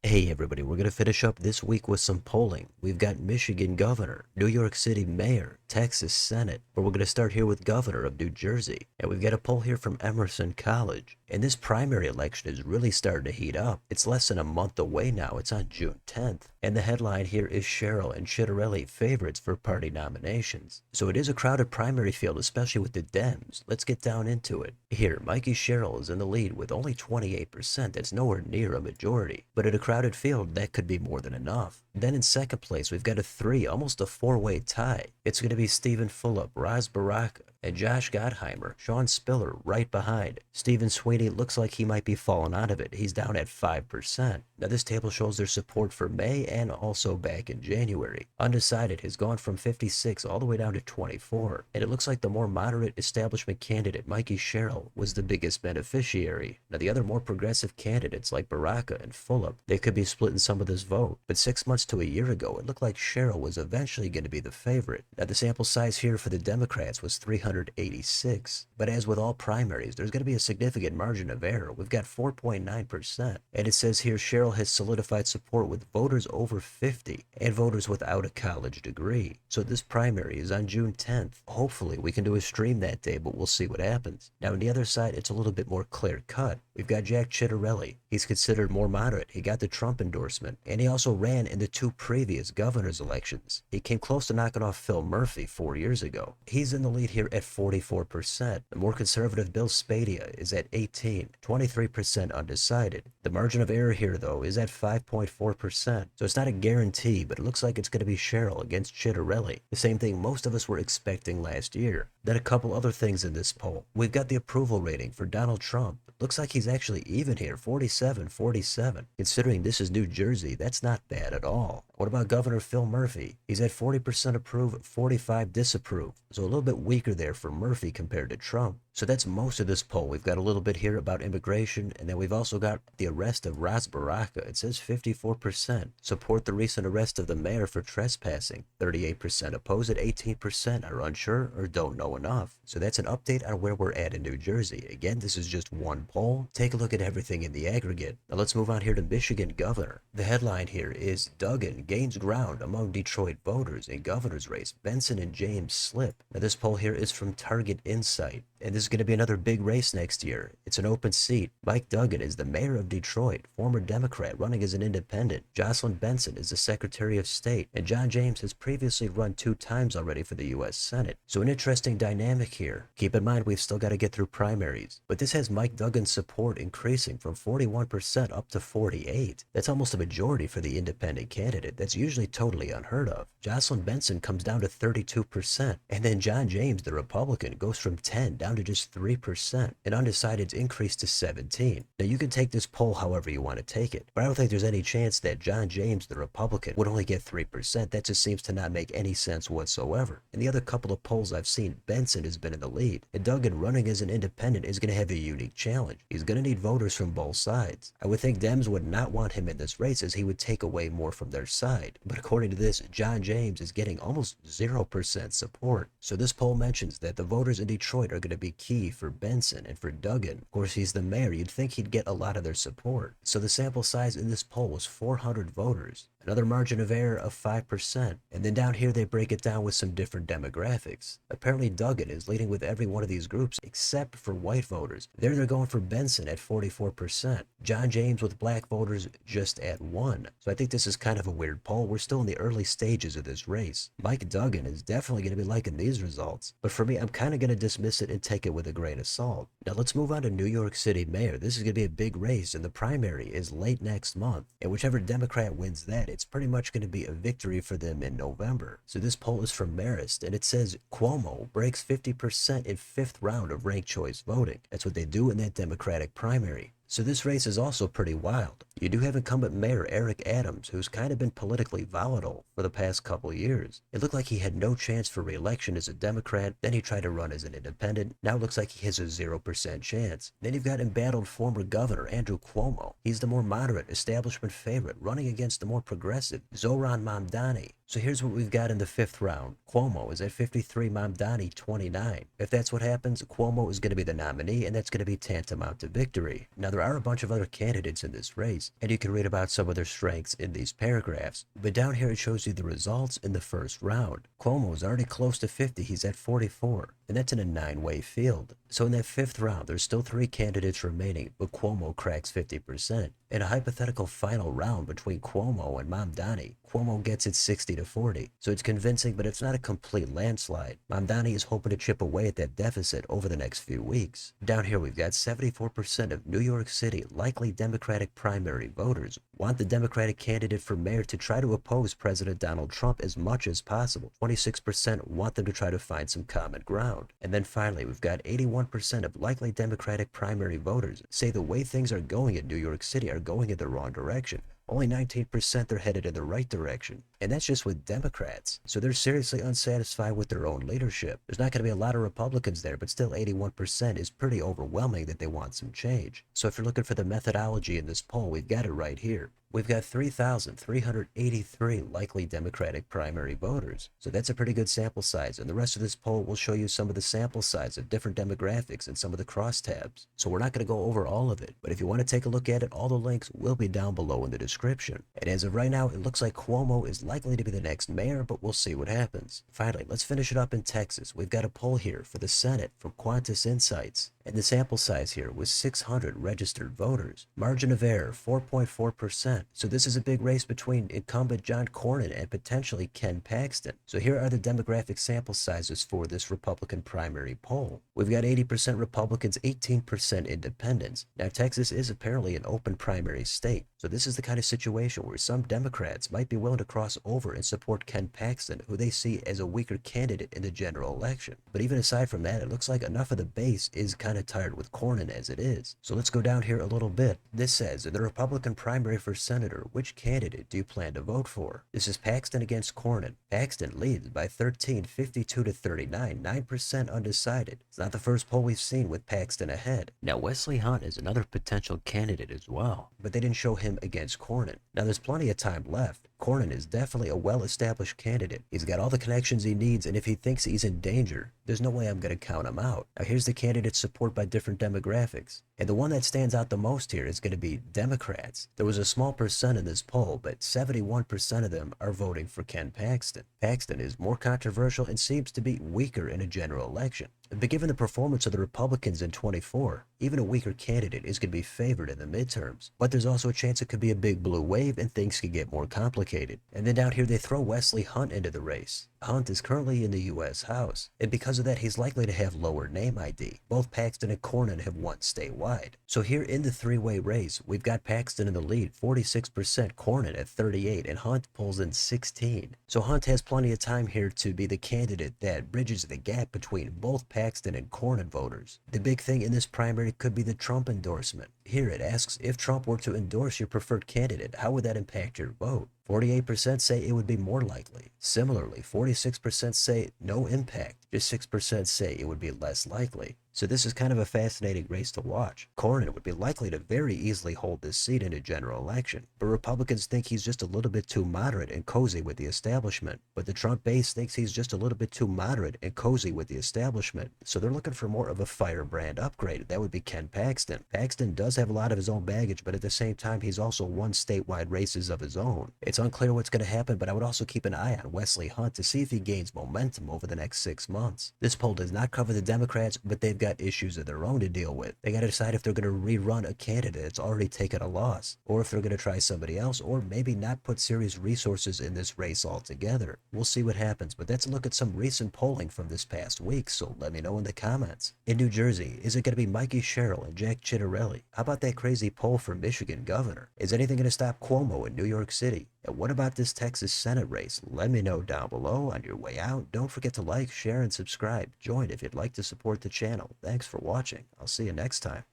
Hey everybody, we're going to finish up this week with some polling. We've got Michigan governor, New York City mayor, Texas Senate, but we're going to start here with governor of New Jersey. And we've got a poll here from Emerson College. And this primary election is really starting to heat up. It's less than a month away now. It's on June 10th. And the headline here is Sherrill and Chitterelli favorites for party nominations. So it is a crowded primary field, especially with the Dems. Let's get down into it. Here, Mikey Sherrill is in the lead with only 28%. That's nowhere near a majority. But at a crowded field, that could be more than enough. Then in second place, we've got a almost a four-way tie. It's going to be Stephen Fulop, Ras Baraka, and Josh Gottheimer, Sean Spiller right behind. Stephen Sweeney looks like he might be falling out of it. He's down at 5%. Now this table shows their support for May and also back in January. Undecided has gone from 56 all the way down to 24. And it looks like the more moderate establishment candidate, Mikey Sherrill, was the biggest beneficiary. Now the other more progressive candidates like Baraka and Fulop, they could be splitting some of this vote. But 6 months to a year ago, it looked like Sherrill was eventually going to be the favorite. Now the sample size here for the Democrats was 386. But as with all primaries, there's going to be a significant margin of error. We've got 4.9%. And it says here Sherrill has solidified support with voters over 50 and voters without a college degree. So this primary is on June 10th. Hopefully we can do a stream that day, but we'll see what happens. Now on the other side, it's a little bit more clear cut. We've got Jack Chitterelli. He's considered more moderate. He got the Trump endorsement, and he also ran in the two previous governor's elections. He came close to knocking off Phil Murphy 4 years ago. He's in the lead here at 44%. The more conservative Bill Spadea is at 18, 23% undecided. The margin of error here, though, is at 5.4%. So it's not a guarantee, but it looks like it's going to be Sherrill against Chitterelli. The same thing most of us were expecting last year. Then a couple other things in this poll. We've got the approval rating for Donald Trump. Looks like he's actually even here, 47-47. Considering this is New Jersey, that's not bad at all. What about Governor Phil Murphy? He's at 40% approve, 45 disapprove. So a little bit weaker there for Murphy compared to Trump. So that's most of this poll. We've got a little bit here about immigration, and then we've also got the arrest of Ras Baraka. It says 54% support the recent arrest of the mayor for trespassing. 38% oppose it, 18% are unsure or don't know enough. So that's an update on where we're at in New Jersey. Again, this is just one poll. Take a look at everything in the aggregate. Now let's move on here to Michigan governor. The headline here is Duggan gains ground among Detroit voters in governor's race. Benson and James slip. Now this poll here is from Target Insight. And this is going to be another big race next year. It's an open seat. Mike Duggan is the mayor of Detroit, former Democrat running as an independent. Jocelyn Benson is the Secretary of State. And John James has previously run 2 times already for the U.S. Senate. So an interesting dynamic here. Keep in mind we've still got to get through primaries. But this has Mike Duggan's support increasing from 41% up to 48%. That's almost a majority for the independent candidate. That's usually totally unheard of. Jocelyn Benson comes down to 32%. And then John James, the Republican, goes from 10 down to just 3%, and undecided's increased to 17. Now you can take this poll however you want to take it, but I don't think there's any chance that John James, the Republican, would only get 3%. That just seems to not make any sense whatsoever. In the other couple of polls I've seen, Benson has been in the lead, and Duggan running as an independent is going to have a unique challenge. He's going to need voters from both sides. I would think Dems would not want him in this race as he would take away more from their side, but according to this, John James is getting almost 0% support. So this poll mentions that the voters in Detroit are going to be key for Benson and for Duggan. Of course, he's the mayor. You'd think he'd get a lot of their support. So the sample size in this poll was 400 voters. Another margin of error of 5%. And then down here they break it down with some different demographics. Apparently Duggan is leading with every one of these groups except for white voters. There they're going for Benson at 44%. John James with black voters just at 1%. So I think this is kind of a weird poll. We're still in the early stages of this race. Mike Duggan is definitely going to be liking these results. But for me, I'm kind of going to dismiss it and take it with a grain of salt. Now let's move on to New York City mayor. This is going to be a big race, and the primary is late next month. And whichever Democrat wins that, it's pretty much going to be a victory for them in November. So this poll is from Marist, and it says Cuomo breaks 50% in 5th round of ranked choice voting. That's what they do in that Democratic primary. So this race is also pretty wild. You do have incumbent Mayor Eric Adams, who's kind of been politically volatile for the past couple years. It looked like he had no chance for re-election as a Democrat, then he tried to run as an independent. Now it looks like he has a 0% chance. Then you've got embattled former Governor Andrew Cuomo. He's the more moderate establishment favorite, running against the more progressive Zohran Mamdani. So here's what we've got in the fifth round. Cuomo is at 53, Mamdani 29. If that's what happens, Cuomo is going to be the nominee, and that's going to be tantamount to victory. Now, there are a bunch of other candidates in this race, and you can read about some of their strengths in these paragraphs. But down here, it shows you the results in the first round. Cuomo is already close to 50. He's at 44, and that's in a 9-way field. So in that fifth round, there's still 3 candidates remaining, but Cuomo cracks 50%. In a hypothetical final round between Cuomo and Mamdani, Cuomo gets it 60-40. So it's convincing, but it's not a complete landslide. Mamdani is hoping to chip away at that deficit over the next few weeks. Down here, we've got 74% of New York City likely Democratic primary voters want the Democratic candidate for mayor to try to oppose President Donald Trump as much as possible. 26% want them to try to find some common ground. And then finally, we've got 81% of likely Democratic primary voters say the way things are going in New York City are going in the wrong direction. Only 19% they're headed in the right direction. And that's just with Democrats. So they're seriously unsatisfied with their own leadership. There's not going to be a lot of Republicans there, but still 81% is pretty overwhelming that they want some change. So if you're looking for the methodology in this poll, we've got it right here. We've got 3,383 likely Democratic primary voters. So that's a pretty good sample size. And the rest of this poll will show you some of the sample size of different demographics and some of the crosstabs. So we're not going to go over all of it. But if you want to take a look at it, all the links will be down below in the description. And as of right now, it looks like Cuomo is likely to be the next mayor, but we'll see what happens. Finally, let's finish it up in Texas. We've got a poll here for the Senate from Quantus Insights. And the sample size here was 600 registered voters. Margin of error, 4.4%. So this is a big race between incumbent John Cornyn and potentially Ken Paxton. So here are the demographic sample sizes for this Republican primary poll. We've got 80% Republicans, 18% independents. Now, Texas is apparently an open primary state. So this is the kind of situation where some Democrats might be willing to cross over and support Ken Paxton, who they see as a weaker candidate in the general election. But even aside from that, it looks like enough of the base is kind of tired with Cornyn as it is. So let's go down here a little bit. This says, in the Republican primary for senator, which candidate do you plan to vote for? This is Paxton against Cornyn. Paxton leads by 13, 52-39, 9% undecided. It's not the first poll we've seen with Paxton ahead. Now, Wesley Hunt is another potential candidate as well, but they didn't show him against Cornyn. Now, there's plenty of time left. Cornyn is definitely a well-established candidate. He's got all the connections he needs, and if he thinks he's in danger, there's no way I'm going to count him out. Now, here's the candidate support by different demographics. And the one that stands out the most here is going to be Democrats. There was a small percent in this poll, but 71% of them are voting for Ken Paxton. Paxton is more controversial and seems to be weaker in a general election. But given the performance of the Republicans in 24, even a weaker candidate is going to be favored in the midterms. But there's also a chance it could be a big blue wave and things could get more complicated. And then down here they throw Wesley Hunt into the race. Hunt is currently in the U.S. House, and because of that, he's likely to have lower name ID. Both Paxton and Cornyn have won statewide. So here in the three-way race, we've got Paxton in the lead, 46%, Cornyn at 38%, and Hunt pulls in 16%. So Hunt has plenty of time here to be the candidate that bridges the gap between both Paxton and Cornyn voters. The big thing in this primary could be the Trump endorsement. Here it asks, if Trump were to endorse your preferred candidate, how would that impact your vote? 48% say it would be more likely. Similarly, 46% say no impact. Just 6% say it would be less likely. So this is kind of a fascinating race to watch. Cornyn would be likely to very easily hold this seat in a general election, but Republicans think he's just a little bit too moderate and cozy with the establishment. But the Trump base thinks he's just a little bit too moderate and cozy with the establishment. So they're looking for more of a firebrand upgrade. That would be Ken Paxton. Paxton does have a lot of his own baggage, but at the same time, he's also won statewide races of his own. It's unclear what's going to happen, but I would also keep an eye on Wesley Hunt to see if he gains momentum over the next 6 months. This poll does not cover the Democrats, but they've got issues of their own to deal with. They got to decide if they're going to rerun a candidate that's already taken a loss, or if they're going to try somebody else, or maybe not put serious resources in this race altogether. We'll see what happens, but that's a look at some recent polling from this past week, so let me know in the comments. In New Jersey, is it going to be Mikey Sherrill and Jack Ciattarelli? How about that crazy poll for Michigan governor? Is anything going to stop Cuomo in New York City? And what about this Texas Senate race? Let me know down below. On your way out, don't forget to like, share, and subscribe. Join if you'd like to support the channel. Thanks for watching. I'll see you next time.